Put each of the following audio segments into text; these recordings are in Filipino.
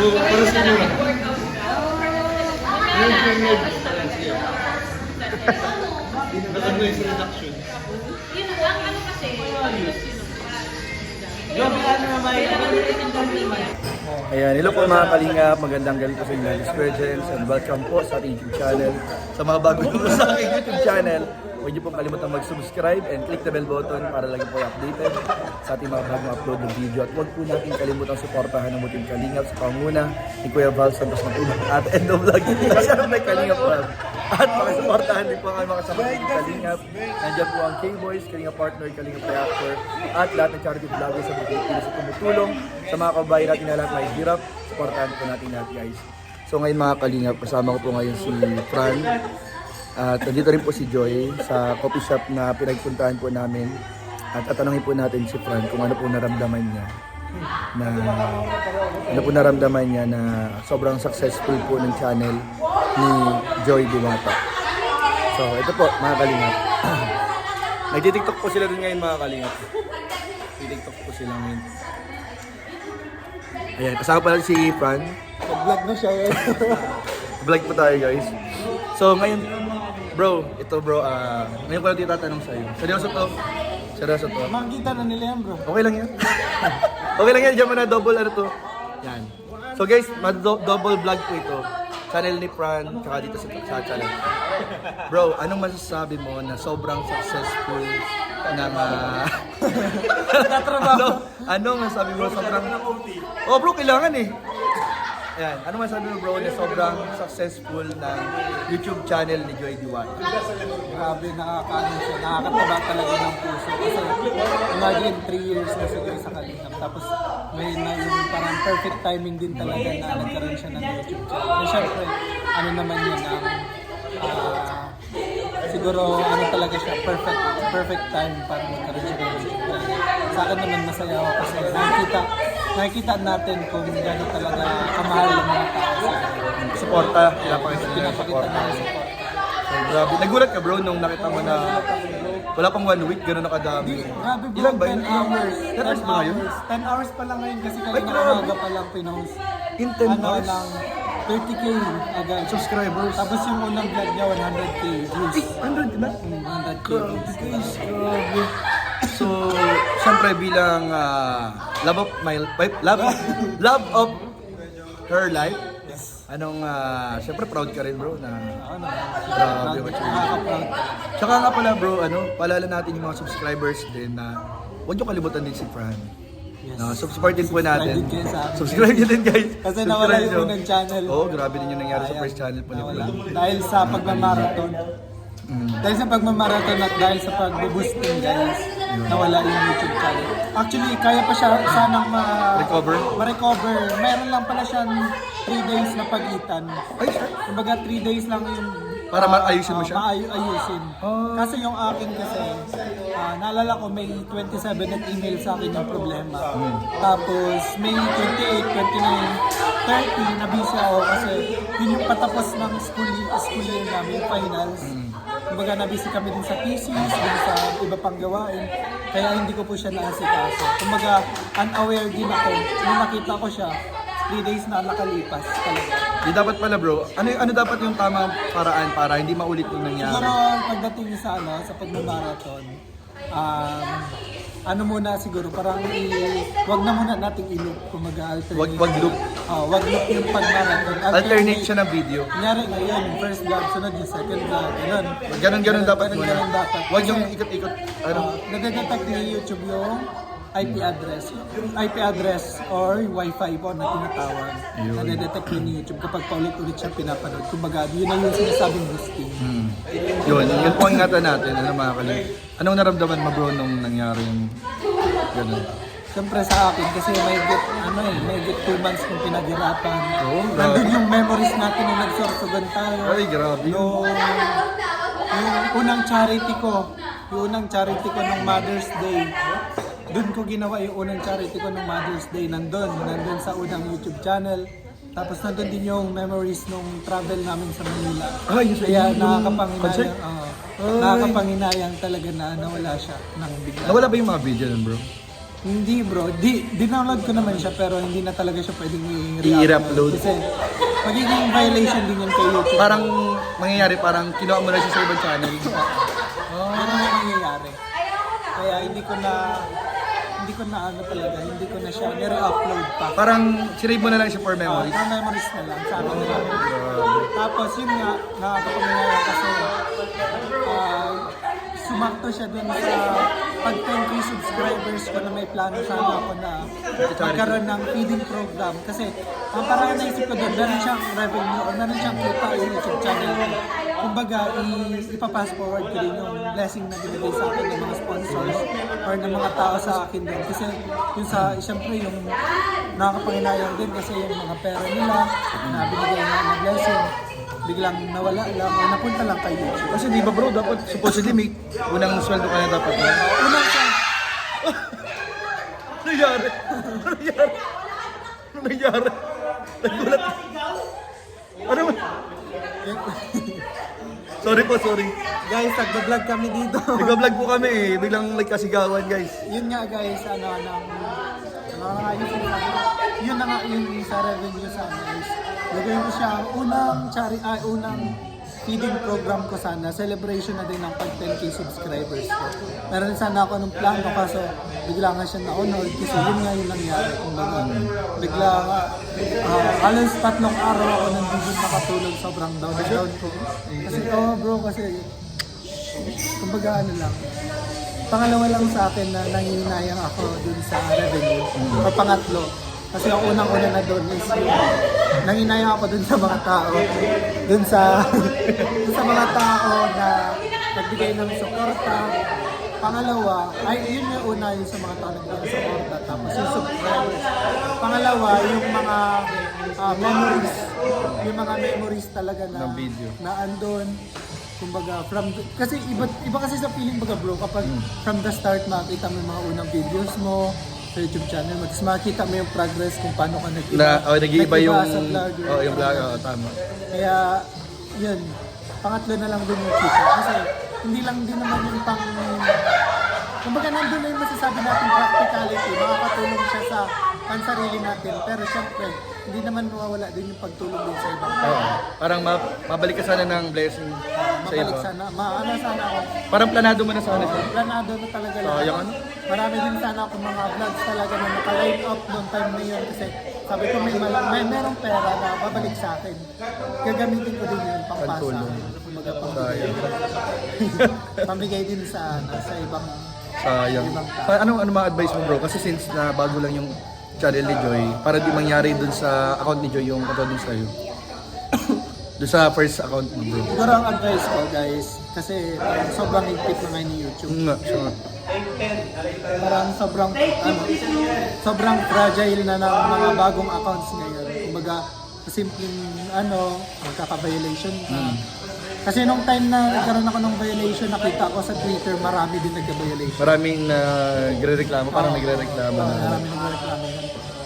Para sa inyo. Nag-advise reduction. Yun ang ano kasi. Ayan, hello po mga kalingap, magandang gabi po sa inyo, Dispergence, and welcome po sa ating YouTube channel. Sa mga bago po sa aking YouTube channel, huwag niyo pong kalimutan mag-subscribe and click the bell button para lagi po updated sa ating mga bagong upload ng video. At huwag po natin kalimutan suportahan ng Muting Kalingap sa panguna ni Kuya Val Santos ng Tulog at End of Vlog. Kasama may Kalingap Val. At makasuportahan din po ang mga kasama ng Kalingap. Nandiyan po ang K-Boys, Kalingap Partner, Kalingap Reactor, at lahat ng charity vloggers sa Pilipinas sa tumutulong sa mga kabayan natin na lahat may hirap. Suportahan po natin guys. So ngayon mga Kalingap, kasama ko po ngayon si Fran. At nandito rin po si Joy sa coffee shop na pinagpuntahan po namin. At tatanungin po natin si Fran kung ano po naramdaman niya na sobrang successful po ng channel ni Joy Diwata. So ito po mga Kalingap. Nagtitiktok po sila rin ngayon mga Kalingap. Nagtitiktok po sila ngayon. Ayan, kasama pala si Fran. Nag-vlog na siya eh. Vlog po tayo guys. So ngayon, bro, ngayon ko lang titatanong sa'yo. Seryoso to? Makikita na nila yan bro. Okay lang yan? Okay lang yan, diyan mo na double ano to. Yan. So guys, double vlog po ito. Channel ni Fran, tsaka dito sa channel. Bro, anong masasabi mo na sobrang successful ng anong masasabi mo sobrang... Oh bro, kailangan eh. Ayan, ano masabi mo bro na sobrang successful ng YouTube channel ni Joy Diwata? Grabe, nakakaano siya. Nakakataba talaga ng puso. Kasi imagine 3 years na siguro sa Kalingap. Tapos may na yung parang perfect timing din talaga na nagkaroon siya ng YouTube channel. And syempre, ano naman yun siguro ano talaga siya, perfect time para magkaroon siya ng YouTube channel. Sa akin naman masaya ako kasi nakikita natin kung gano'n talaga kamahal ng mga tao sa Suporta, pinapakita nila yung support. So, grabe. Nagulat ka bro nung nakita mo na wala pang 1 week, gano'n nakadami. Grabe bro, Ilan ba yun? 10 hours. 10 hours ba ngayon? 10 hours pa lang ngayon kasi Ay, kanina grabe. umaga pa lang pinost. In 10 hours? Lang, 30k agad. Subscribers. Tapos yung unang vlog niya, 100k views. 100 na? 100k Grabe views. guys, grabe. So, siyempre bilang love of her life. Anong, siyempre proud ka rin bro na grabe yung achievement. Nakaka-proud. Tsaka nga pala bro, paalala natin yung mga subscribers din na huwag nyo kalimutan din si Fran. Yes. Support din po natin. Subscribe din kayo sa amin. Subscribe din guys. Kasi nawala Subscribe yung nyo. unang channel. Oo, grabe din yung nangyari sa first channel po ni Nawala. Fran. Dahil sa pagmamarathon. Dahil sa pagmamarathon at dahil sa pag-boosting guys, nawala yung YouTube channel. Actually, kaya pa siya sanang ma-recover. Meron lang pala siyang 3 days na pagitan. Ay, sir. Kumbaga 3 days lang yung Para maayusin mo siya? Ayusin. Kasi yung akin kasi, naalala ko may 27 nag-email sa akin yung problema. Tapos may 28, 29, 30 na busy ako kasi yun yung patapos ng school year namin, finals. Kumbaga na-busy kami din sa thesis, din sa iba pang gawain. Kaya hindi ko po siya naasikaso. Kumbaga unaware din ako. Nung nakita ko siya, 3 days na nakalipas talaga. Di dapat pala bro, ano dapat yung tamang paraan para hindi maulit yung nangyari? Siguro pagdating sa sa pagmamarathon, ano muna siguro, parang wag na muna nating i-loop kung mag-alternate. Wag loop. Wag loop yung pag-marathon. Alternate siya ng video. Kunyari ngayon, first vlog, sunod yung second vlog, ganun. Ganun dapat muna. Ganun dapat. Wag yung ikot-ikot. Nadedetect ni YouTube yung IP address or Wi-Fi po na tinatawag. Nadedetect ni YouTube kapag paulit-ulit siya pinapanood. Kumbaga, yun na yung sinasabing boosting. Yun po ang ingatan natin. Mga kalim. Anong naramdaman mo bro nung nangyari yung gano'n? Siyempre sa akin kasi may get 2 months kong pinaghirapan. Oo, Nandun yung memories natin nung nagsorsogan tayo. Ay, grabe. Yung unang charity ko nung Mother's Day. Doon ko ginawa yung unang charity ko nung Mother's Day. Nandun sa unang YouTube channel. Tapos nandun din yung memories nung travel namin sa Manila. Kaya nakakapanginayang talaga na nawala siya ng bigla. Nawala ba yung mga video nun bro? Hindi bro, dinownload ko naman siya pero hindi na talaga siya pwedeng I-re-upload. Kasi magiging violation din yun kay YouTube. Parang mangyayari, parang kinuha mo na siya sa ibang channel. Yan ang nangyayari. Kaya hindi ko na ano talaga, hindi ko na siya nire-upload pa. Parang sinave mo na lang siya for memories. Para memories na lang sa akin nila. Tapos yun nga, nakakapamilya kasi sumakto siya dun sa pag 10k subscribers ko na may plano sana ako na magkaroon ng feeding program. Kasi ang parang naisip ko doon, meron siyang revenue o meron siyang kita yung YouTube channel ko. Kumbaga, ipapass forward ko rin yung blessing na binigay sa akin ng mga sponsors or ng mga tao sa akin din. Kasi yung sa, siyempre yung nakakapanginayang din kasi yung mga pera nila na binigay na ng blessing, biglang nawala lang o napunta lang kay YouTube. Kasi di ba bro, dapat supposedly may unang sweldo ka na dapat. Unang siya, Ano nangyari? Ano nangyari? Nagulat. Ano ba? Sorry po, sorry. guys, nagbablog kami dito. Nag-vlog po kami eh. Biglang like kasigawan guys. Yun nga guys, yun na nga yung sa revenue sana is lagay ko siya unang feeding program ko sana, celebration na din ng pag 10k subscribers ko. Meron sana ako ng plano kaso bigla nga siya na-honored kasi yun nga yung nangyari. Kumbaga, bigla halos 3 araw ako nandito makatulog, sobrang down ko. Kasi bro, kasi kumbaga ano lang, pangalawa lang sa akin na nangihinayang ako dun sa revenue. O pangatlo, kasi ang unang-una na doon is yung nanginayang ako dun sa mga tao. Dun sa mga tao na nagbigay ng suporta. Pangalawa, ay yun yung una yung sa mga tao nagbigay ng suporta. Tapos yung subscribers. Pangalawa, yung mga memories. Yung mga memories talaga na, Ng video. na andun. Kumbaga, kasi iba kasi sa feeling baga bro, kapag from the start makita mo yung mga unang videos mo sa YouTube channel, makikita mo yung progress kung paano ka nag-iiba yung sa vlogger. yung vlogger, tama. Kaya, yun, pangatlo na lang din yung kita. Kasi, hindi lang din naman yung kumbaga nandun na yung masasabi natin practicality, makakatulong siya sa pansarili natin. Pero syempre, hindi naman mawawala din yung pagtulong din sa ibang tao. Oo. Parang mabalik ka sana ng blessing sa iba. Mabalik sana, sana ako. Parang planado mo na sana siya. Planado na talaga lang. Sayang ano? Marami din sana ako mga vlogs talaga na naka-line up noong time na yun kasi sabi ko merong pera na babalik sa akin. Gagamitin ko din yun pang pasa. Pantulong. Kumbaga Sayang. pamigay din sa ibang Sayang. Ano mga advice mo bro? Kasi since na bago lang yung channel ni Joy, para di mangyari dun sa account ni Joy yung katulad din sa'yo. Dun sa first account mo bro. siguro ang advice ko guys kasi sobrang higpit na ngayon ni YouTube. Nga, siya nga. Parang sobrang fragile na ng mga bagong accounts ngayon. Kumbaga, simpleng magkaka-violation ka. Kasi nung time na nagkaroon ako ng violation, nakita ko sa Twitter, marami din nagka-violation. Maraming nagre-reklamo, parang nagre-reklamo na. Marami nagreklamo yan.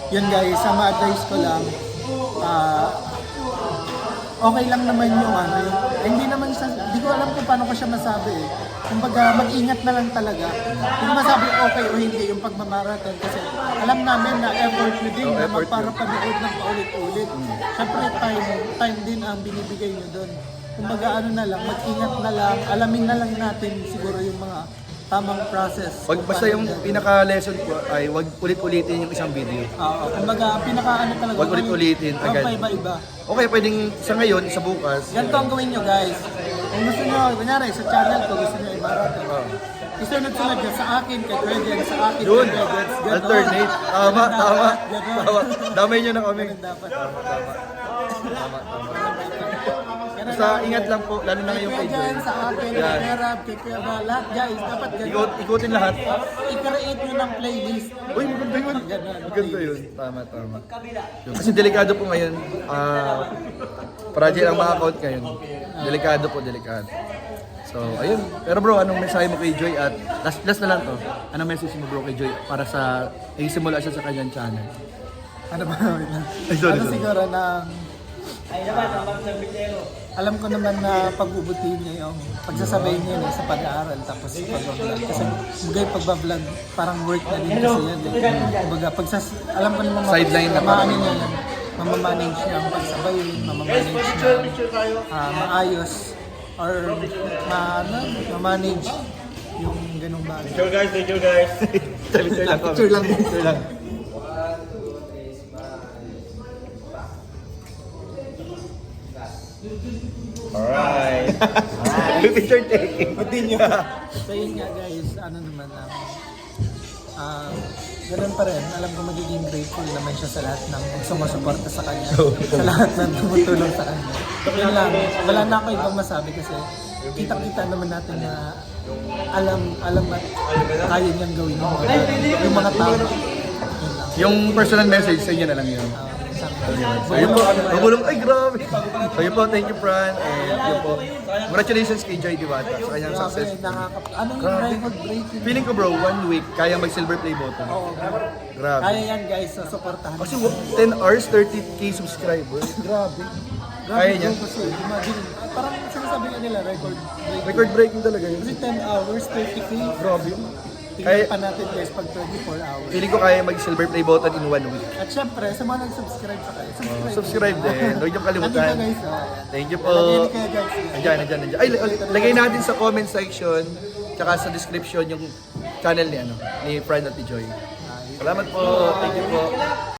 Yun guys, sa ma-advise ko lang, okay lang naman yung hindi naman siya, hindi ko alam kung paano ko siya masabi eh. Kumbaga, mag-ingat na lang talaga. Hindi ko masabi okay o hindi yung pagmamarathon kasi alam namin na effort nyo din na magpapanood ng paulit-ulit. Siyempre, time din ang binibigay nyo doon. Kumbaga, na lang, mag-ingat na lang, alamin na lang natin siguro yung mga tamang process. Basta yung pinaka-lesson ko ay wag ulit-ulitin yung isang video. Oo, kumbaga, talaga. Wag ulit-ulitin agad. Huwag iba-iba. Okay, pwedeng sa ngayon, sa bukas. Ganito ang gawin nyo guys. Kung gusto nyo, kunyari sa channel ko, gusto nyo i-marathon. Isunod-sunod nyo sa akin, kay Credence, sa akin, Yun, kay Credence. Ganon. alternate. Tama. Ganon. Damay nyo na kami. Ganun dapat. Tama. Ganun Basta lang. ingat lang po, lalo na ngayong Kay kay Joy. Credence, sa akin, kay Yan. Merab, kay Kuya Ba, lahat guys, dapat ganun. Ikutin lahat. I-create nyo ng playlist. Uy, maganda yun. Ganon. Maganda yun. Tama. Yun. Kasi delikado po ngayon. Fragile ang mga account ngayon. Delikado. So, ayun. Pero bro, anong mensahe mo kay Joy? At last na lang to. Anong message mo bro kay Joy para sa nagsimula siya sa kanyang channel? Ano ba? Ay, sorry. Siguro na Alam ko naman na pag-ubutihin niya yung pagsasabayin niya sa pag-aaral tapos pag-vlog. Kasi bagay pag-vlog parang work na din kasi yan. Kumbaga, alam ko naman Sideline na parang. niya yan. Mamamanage niya ang pagsabayin, mamamanage niya maayos or ma-manage yung ganong bagay. Picture guys, picture guys. Picture lang. Picture lang. Alright. Picture taking. So yun nga guys, ano naman ganun pa rin. Alam ko magiging grateful naman siya sa lahat ng sumusuporta sa kanya. Sa lahat ng tumutulong sa kanya. Yun lang, wala na ako ibang masabi kasi kita-kita naman natin na alam at kaya niyang gawin yung mga tao. Yun lang. Yung personal message sa inyo na lang yun. So yun po, magulong, ay grabe. So yun po, thank you Fran. And yun po, congratulations kay Joy Diwata sa kanyang success. Anong record breaking? Feeling ko bro, 1 week, kaya mag silver play button. Oo, Grabe. kaya yan guys, suportahan. Kasi 10 hours, 30k subscribers. Grabe. Kaya niya. Kasi imagine, parang sinasabi nga nila record breaking. Record breaking talaga yun. Kasi 10 hours, 30k. Grabe. Tingnan Kaya- pa natin guys pag 24 hours. Feeling ko kaya mag silver play button in 1 week. At syempre, sa mga nag-subscribe pa kayo, Subscribe din. Huwag niyong kalimutan. Nandito guys, Thank you po. Lagyan kayo guys. Andyan. Ay, lagay natin sa comment section, tsaka sa description yung channel ni Fran at ni Joy. Salamat po. Thank you po.